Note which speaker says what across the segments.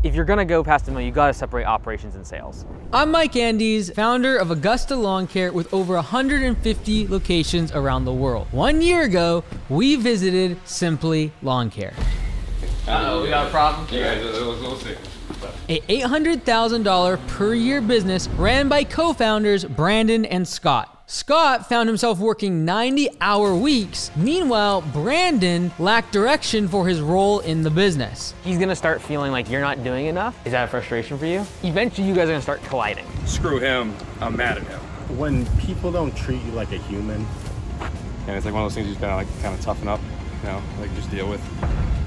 Speaker 1: if you're gonna go past $1 million, you gotta separate operations and sales.
Speaker 2: I'm Mike Andes, founder of Augusta Lawn Care with over 150 locations around the world. 1 year ago, we visited Simply Lawn Care.
Speaker 1: Uh-oh, we got a problem?
Speaker 3: Yeah, we'll see.
Speaker 2: A $800,000 per year business ran by co-founders Brandon and Scott. Scott found himself working 90-hour weeks. Meanwhile, Brandon lacked direction for his role in the business.
Speaker 1: He's gonna start feeling like you're not doing enough. Is that a frustration for you? Eventually, you guys are gonna start colliding.
Speaker 3: Screw him, I'm mad at him.
Speaker 4: When people don't treat you like a human.
Speaker 3: And it's like one of those things you just gotta kind of toughen up, you know, like just deal with.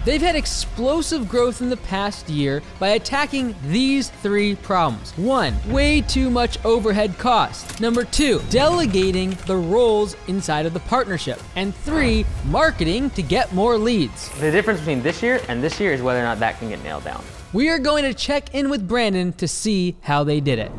Speaker 2: They've had explosive growth in the past year by attacking these 3 problems. 1, way too much overhead cost. Number 2, delegating the roles inside of the partnership. And 3, marketing to get more leads.
Speaker 1: The difference between this year and this year is whether or not that can get nailed down.
Speaker 2: We are going to check in with Brandon to see how they did it.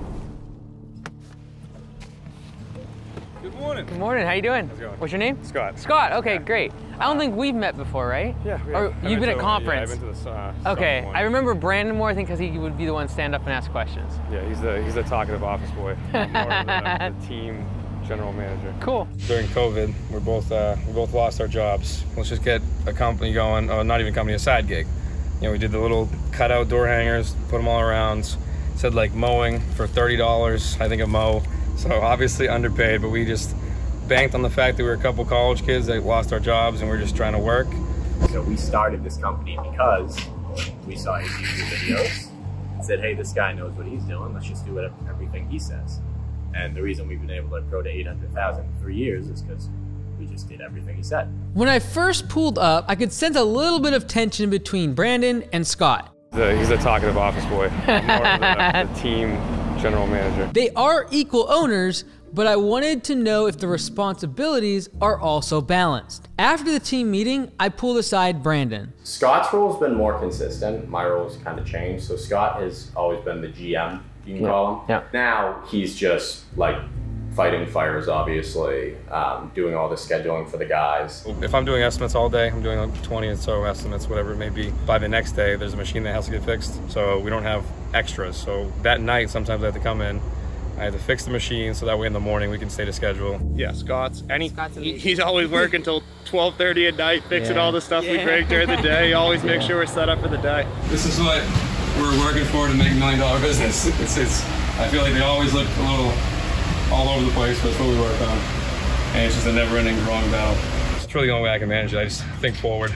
Speaker 3: Good morning.
Speaker 1: Good morning, how you doing?
Speaker 3: How's it going?
Speaker 1: What's your name?
Speaker 3: Scott.
Speaker 1: Scott, okay, great. I don't think we've met before, right?
Speaker 3: Yeah.
Speaker 1: Or you've been at conference?
Speaker 3: Yeah, I've been to the
Speaker 1: okay,
Speaker 3: one.
Speaker 1: I remember Brandon more, I think, because he would be the one to stand up and ask questions.
Speaker 3: Yeah, he's the talkative office boy. More of the team general manager.
Speaker 1: Cool.
Speaker 3: During COVID, we both lost our jobs. Let's just get a company going, not even company, a side gig. You know, we did the little cutout door hangers, put them all around. Said like mowing for $30, I think a mow. So obviously underpaid, but we just banked on the fact that we were a couple college kids that lost our jobs and we're just trying to work.
Speaker 5: So we started this company because we saw his YouTube videos and said, hey, this guy knows what he's doing. Let's just do everything he says. And the reason we've been able to grow to 800,000 in 3 years is because we just did everything he said.
Speaker 2: When I first pulled up, I could sense a little bit of tension between Brandon and Scott.
Speaker 3: He's the talkative office boy. More of the team general manager.
Speaker 2: They are equal owners, but I wanted to know if the responsibilities are also balanced. After the team meeting, I pulled aside Brandon.
Speaker 5: Scott's role's been more consistent. My role's kind of changed. So Scott has always been the GM, you can call him.
Speaker 1: Yeah.
Speaker 5: Now he's just like fighting fires, obviously, doing all the scheduling for the guys.
Speaker 3: If I'm doing estimates all day, I'm doing like 20 or so estimates, whatever it may be. By the next day, there's a machine that has to get fixed. So we don't have extras. So that night, sometimes I have to come in. I have to fix the machine so that way in the morning we can stay to schedule.
Speaker 4: Yeah, he's always working until 12:30 at night, fixing all the stuff we break during the day. He always makes sure we're set up for the day.
Speaker 3: This is what we're working for to make $1 million business. I feel like they always look a little all over the place, but it's what we work on. And it's just a never-ending growing battle. It's really the only way I can manage it. I just think forward.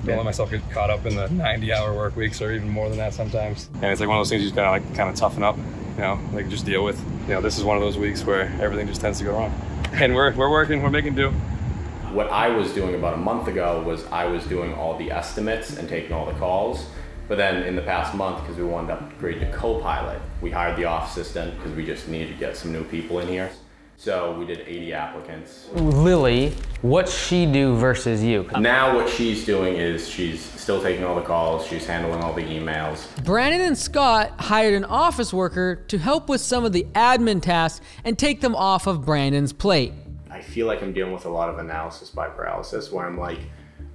Speaker 3: Don't let myself get caught up in the 90-hour work weeks or even more than that sometimes. And it's like one of those things you just gotta like kind of toughen up, you know, like just deal with. You know, this is one of those weeks where everything just tends to go wrong. And we're working, we're making do.
Speaker 5: What I was doing about a month ago was I was doing all the estimates and taking all the calls. But then in the past month, because we wanted to upgrade to Copilot, we hired the office assistant because we just needed to get some new people in here. So we did 80 applicants.
Speaker 1: Lily, what's she do versus you?
Speaker 5: Now what she's doing is she's still taking all the calls, she's handling all the emails.
Speaker 2: Brandon and Scott hired an office worker to help with some of the admin tasks and take them off of Brandon's plate.
Speaker 5: I feel like I'm dealing with a lot of analysis by paralysis where I'm like,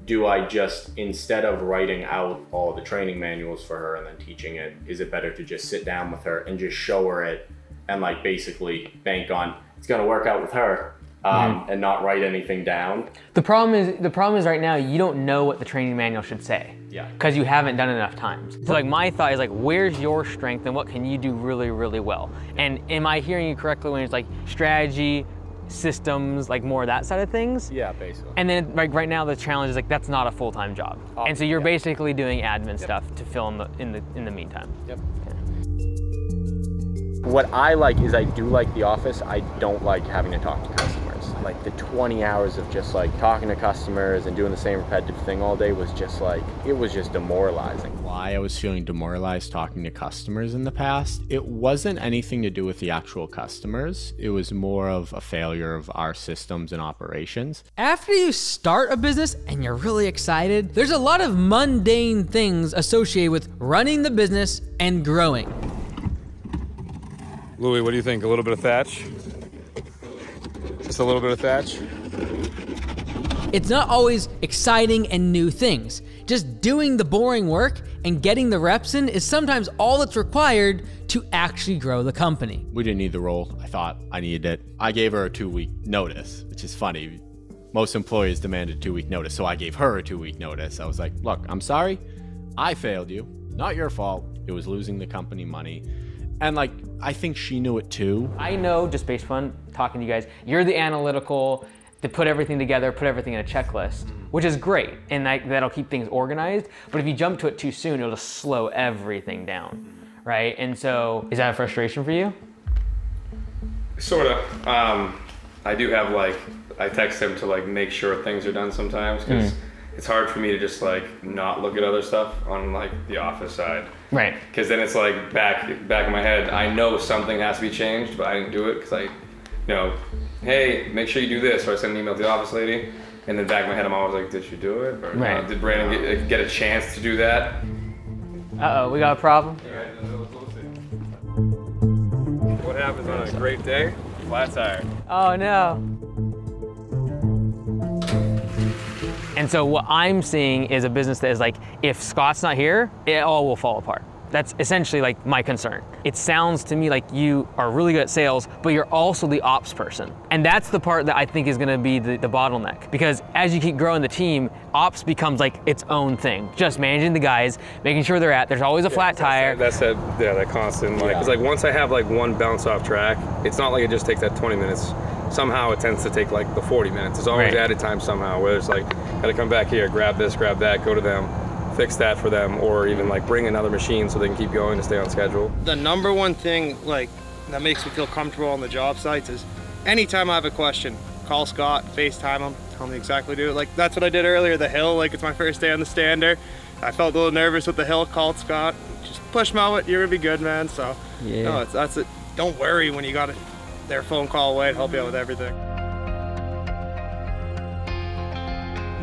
Speaker 5: do I just, instead of writing out all the training manuals for her and then teaching it, is it better to just sit down with her and just show her it and like basically bank on it's gonna work out with her and not write anything down?
Speaker 1: The problem is right now you don't know what the training manual should say.
Speaker 5: Yeah.
Speaker 1: Because you haven't done it enough times. So like my thought is like, where's your strength and what can you do really, really well? And am I hearing you correctly when it's like strategy, systems, like more of that side of things?
Speaker 5: Yeah, basically.
Speaker 1: And then like right now the challenge is like that's not a full-time job. And so you're basically doing admin stuff to fill in the meantime.
Speaker 5: Yep. What I like is I do like the office. I don't like having to talk to customers. Like the 20 hours of just like talking to customers and doing the same repetitive thing all day was just like, it was just demoralizing.
Speaker 4: Why I was feeling demoralized talking to customers in the past, it wasn't anything to do with the actual customers. It was more of a failure of our systems and operations.
Speaker 2: After you start a business and you're really excited, there's a lot of mundane things associated with running the business and growing.
Speaker 3: Louis, what do you think? A little bit of thatch? Just a little bit of thatch?
Speaker 2: It's not always exciting and new things. Just doing the boring work and getting the reps in is sometimes all that's required to actually grow the company.
Speaker 4: We didn't need the role. I thought I needed it. I gave her a 2-week notice, which is funny. Most employees demanded 2-week notice, so I gave her a 2-week notice. I was like, look, I'm sorry. I failed you. Not your fault. It was losing the company money. And like, I think she knew it too.
Speaker 1: I know, just based on talking to you guys, you're the analytical to put everything together, put everything in a checklist, which is great, and that'll keep things organized. But if you jump to it too soon, it'll just slow everything down, right? And so, is that a frustration for you?
Speaker 3: Sort of. I do have like, I text him to like make sure things are done sometimes, because it's hard for me to just like not look at other stuff on like the office side.
Speaker 1: Right.
Speaker 3: Because then it's like back in my head, I know something has to be changed, but I didn't do it because I, hey, make sure you do this. Or I send an email to the office lady, and then back in my head, I'm always like, did she do it? Or did Brandon get a chance to do that?
Speaker 1: Uh-oh, we got a problem?
Speaker 3: What happens on a great day? Flat tire.
Speaker 1: Oh no. And so what I'm seeing is a business that is like, if Scott's not here, it all will fall apart. That's essentially like my concern. It sounds to me like you are really good at sales, but you're also the ops person. And that's the part that I think is gonna be the bottleneck. Because as you keep growing the team, ops becomes like its own thing. Just managing the guys, making sure there's always a flat tire.
Speaker 3: That's that constant, like, cause like once I have like one bounce off track, it's not like it just takes that 20 minutes. Somehow it tends to take like the 40 minutes. There's always added time somehow, where it's like, gotta come back here, grab this, grab that, go to them, fix that for them, or even like bring another machine so they can keep going to stay on schedule.
Speaker 6: The number one thing like that makes me feel comfortable on the job sites is anytime I have a question, call Scott, FaceTime him, tell me exactly do it. Like that's what I did earlier, the hill, like it's my first day on the stander. I felt a little nervous with the hill, called Scott, just push mow it, you're gonna be good, man. So no, that's it. Don't worry when you got their phone call away to help you out with everything.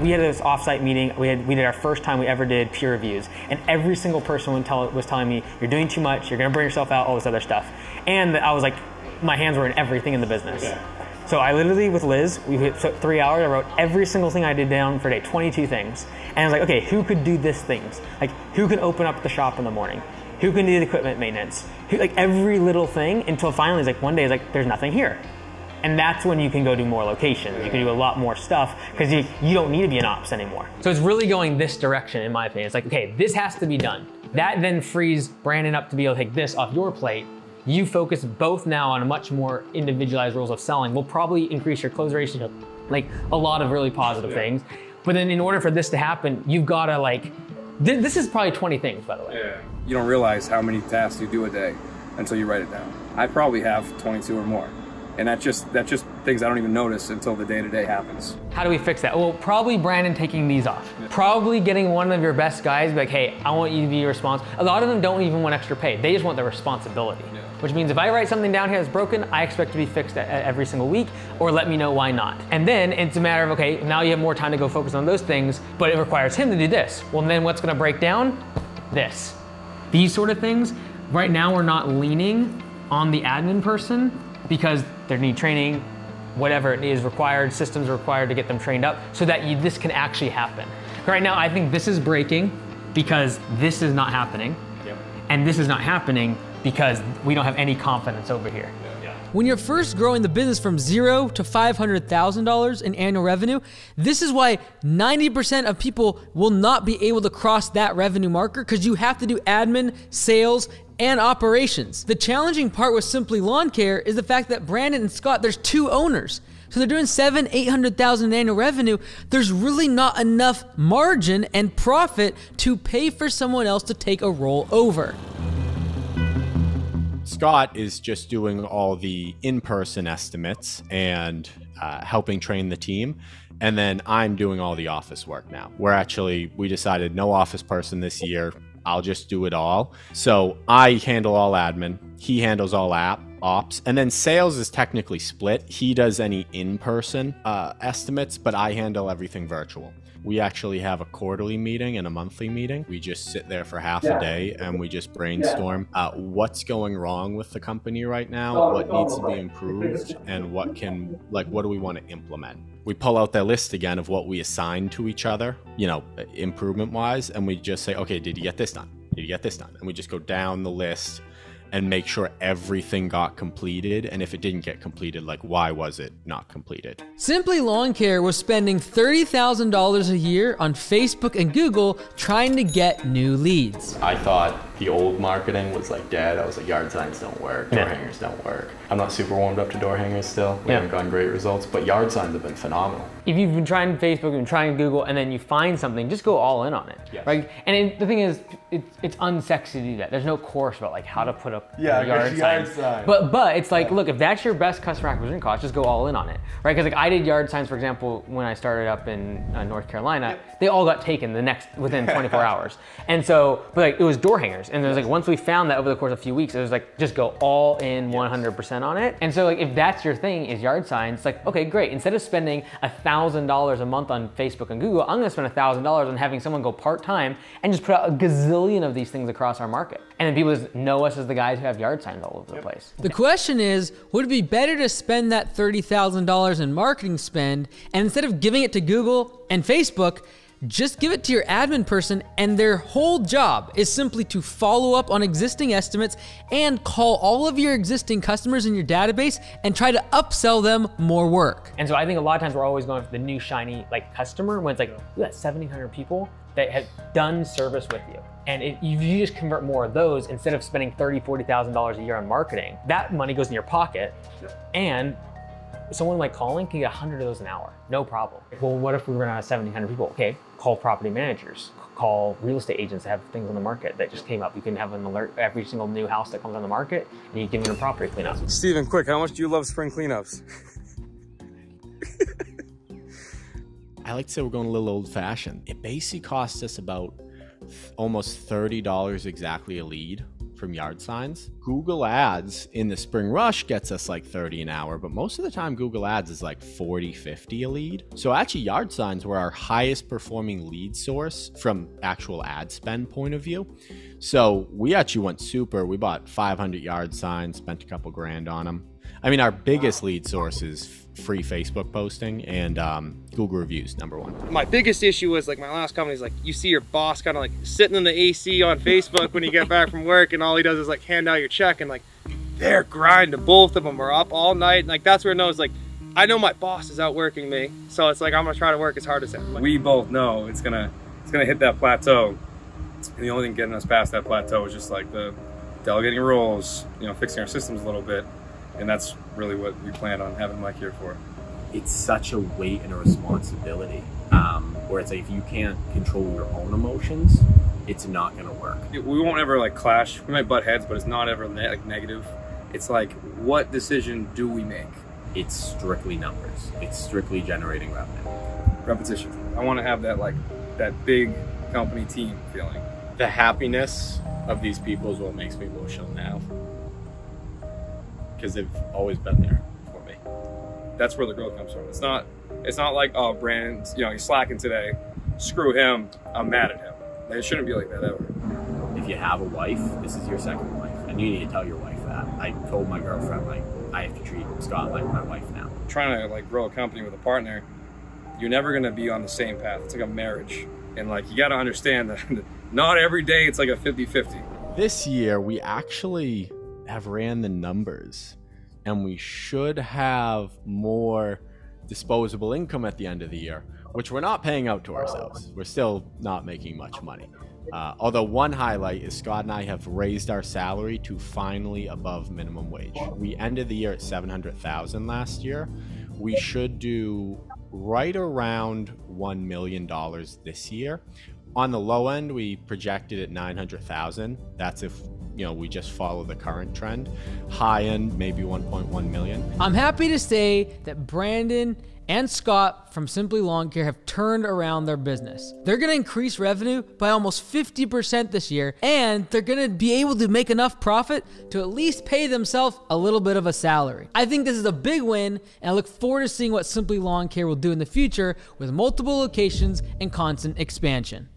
Speaker 1: We had this offsite meeting. We did our first time we ever did peer reviews, and every single person was telling me, you're doing too much, you're gonna burn yourself out, all this other stuff. And I was like, my hands were in everything in the business. So I literally, with Liz, we took 3 hours, I wrote every single thing I did down for a day, 22 things. And I was like, okay, who could do these things? Like, who can open up the shop in the morning? Who can do the equipment maintenance? Like every little thing, until finally, it's like one day, it's like, there's nothing here. And that's when you can go do more locations. You can do a lot more stuff because you don't need to be an ops anymore. So it's really going this direction, in my opinion. It's like, okay, this has to be done. That then frees Brandon up to be able to take this off your plate. You focus both now on a much more individualized roles of selling. Will probably increase your close ratio, like a lot of really positive things. But then in order for this to happen, you've got to like, this is probably 20 things, by the way.
Speaker 7: You don't realize how many tasks you do a day until you write it down. I probably have 22 or more. And that's just things I don't even notice until the day-to-day happens.
Speaker 1: How do we fix that? Well, probably Brandon taking these off. Probably getting one of your best guys, be like, hey, I want you to be responsible. A lot of them don't even want extra pay. They just want the responsibility. Which means if I write something down here that's broken, I expect to be fixed every single week, or let me know why not. And then it's a matter of, okay, now you have more time to go focus on those things, but it requires him to do this. Well, then what's gonna break down? This. These sort of things. Right now, we're not leaning on the admin person because they need training, whatever it is required, systems are required to get them trained up so that this can actually happen. Right now, I think this is breaking because this is not happening. And this is not happening because we don't have any confidence over here.
Speaker 2: When you're first growing the business from $0 to $500,000 in annual revenue, this is why 90% of people will not be able to cross that revenue marker because you have to do admin, sales, and operations. The challenging part with Simply Lawn Care is the fact that Brandon and Scott, there's two owners. So they're doing $700,000-800,000 in annual revenue. There's really not enough margin and profit to pay for someone else to take a role over.
Speaker 4: Scott is just doing all the in-person estimates and helping train the team. And then I'm doing all the office work now. We decided no office person this year. I'll just do it all. So I handle all admin. He handles all ops. And then sales is technically split. He does any in-person estimates, but I handle everything virtual. We actually have a quarterly meeting and a monthly meeting. We just sit there for half a day and we just brainstorm what's going wrong with the company right now, what needs to be improved, and what do we want to implement. we pull out their list again of what we assigned to each other, you know, improvement wise, and we just say, okay, did you get this done? Did you get this done? And we just go down the list and make sure everything got completed. And if it didn't get completed, like, why was it not completed?
Speaker 2: Simply Lawn Care was spending $30,000 a year on Facebook and Google trying to get new leads.
Speaker 5: I thought the old marketing was like dead. I was like, yard signs don't work, door hangers don't work. I'm not super warmed up to door hangers still. We haven't gotten great results, but yard signs have been phenomenal.
Speaker 1: If you've been trying Facebook, you've been trying Google, and then you find something, just go all in on it, right? And the thing is, it's unsexy to do that. There's no course about like how to put up yard signs. But it's like, look, if that's your best customer acquisition cost, just go all in on it, right? Because like I did yard signs, for example, when I started up in North Carolina, they all got taken within 24 hours. And so, but like it was door hangers, and there's like once we found that over the course of a few weeks, it was like just go all in 100% on it. And so like if that's your thing is yard signs, it's like, okay, great. Instead of spending $1,000 a month on Facebook and Google, I'm gonna spend $1,000 on having someone go part-time and just put out a gazillion of these things across our market. And then people just know us as the guys who have yard signs all over the place.
Speaker 2: The question is, would it be better to spend that $30,000 in marketing spend, and instead of giving it to Google and Facebook, just give it to your admin person, and their whole job is simply to follow up on existing estimates and call all of your existing customers in your database and try to upsell them more work.
Speaker 1: And so I think a lot of times we're always going for the new shiny like customer when it's like, you got 1,700 people that have done service with you. And if you just convert more of those instead of spending $30,000, $40,000 a year on marketing, that money goes in your pocket, and someone like calling can get 100 of those an hour, no problem. Well, what if we run out of 1,700 people? Okay, call property managers, call real estate agents that have things on the market that just came up. You can have an alert every single new house that comes on the market, and you give them a property cleanup.
Speaker 7: Steven, quick, how much do you love spring cleanups?
Speaker 4: I like to say we're going a little old fashioned. It basically costs us about almost $30 exactly a lead from yard signs. Google ads in the spring rush gets us like 30 an hour, but most of the time Google ads is like 40, 50 a lead. So actually yard signs were our highest performing lead source from actual ad spend point of view. So we actually went super. We bought 500 yard signs, spent a couple grand on them. I mean, our biggest lead source is free Facebook posting and Google reviews, #1.
Speaker 6: My biggest issue was like my last company is like, you see your boss kind of like sitting in the AC on Facebook when you get back from work, and all he does is like hand out your check, and like they're grinding. Both of them are up all night. And like that's where it knows, like, I know my boss is outworking me, so it's like I'm gonna try to work as hard as him.
Speaker 7: We both know it's gonna hit that plateau, and the only thing getting us past that plateau is just like the delegating roles, you know, fixing our systems a little bit. And that's really what we plan on having Mike here for.
Speaker 5: It's such a weight and a responsibility, where it's like if you can't control your own emotions, it's not gonna work.
Speaker 7: We won't ever like clash. We might butt heads, but it's not ever like negative. It's like, what decision do we make?
Speaker 5: It's strictly numbers. It's strictly generating revenue.
Speaker 7: Repetition. I want to have that like that big company team feeling.
Speaker 5: The happiness of these people is what makes me emotional now, because they've always been there for me.
Speaker 7: That's where the growth comes from. It's not like, oh, Brandon's, you know, he's slacking today, screw him, I'm mad at him. It shouldn't be like that ever.
Speaker 5: If you have a wife, this is your second wife, and you need to tell your wife that. I told my girlfriend, like, I have to treat Scott like my wife now.
Speaker 7: Trying to like grow a company with a partner, you're never gonna be on the same path. It's like a marriage. And like, you gotta understand that not every day it's like a 50-50.
Speaker 4: This year, we actually have ran the numbers, and we should have more disposable income at the end of the year, which we're not paying out to ourselves. We're still not making much money. Although one highlight is Scott and I have raised our salary to finally above minimum wage. We ended the year at $700,000 last year. We should do right around $1 million this year. On the low end, we projected at $900,000. That's if, you know, we just follow the current trend. High end, maybe 1.1 million.
Speaker 2: I'm happy to say that Brandon and Scott from Simply Lawn Care have turned around their business. They're gonna increase revenue by almost 50% this year, and they're gonna be able to make enough profit to at least pay themselves a little bit of a salary. I think this is a big win, and I look forward to seeing what Simply Lawn Care will do in the future with multiple locations and constant expansion.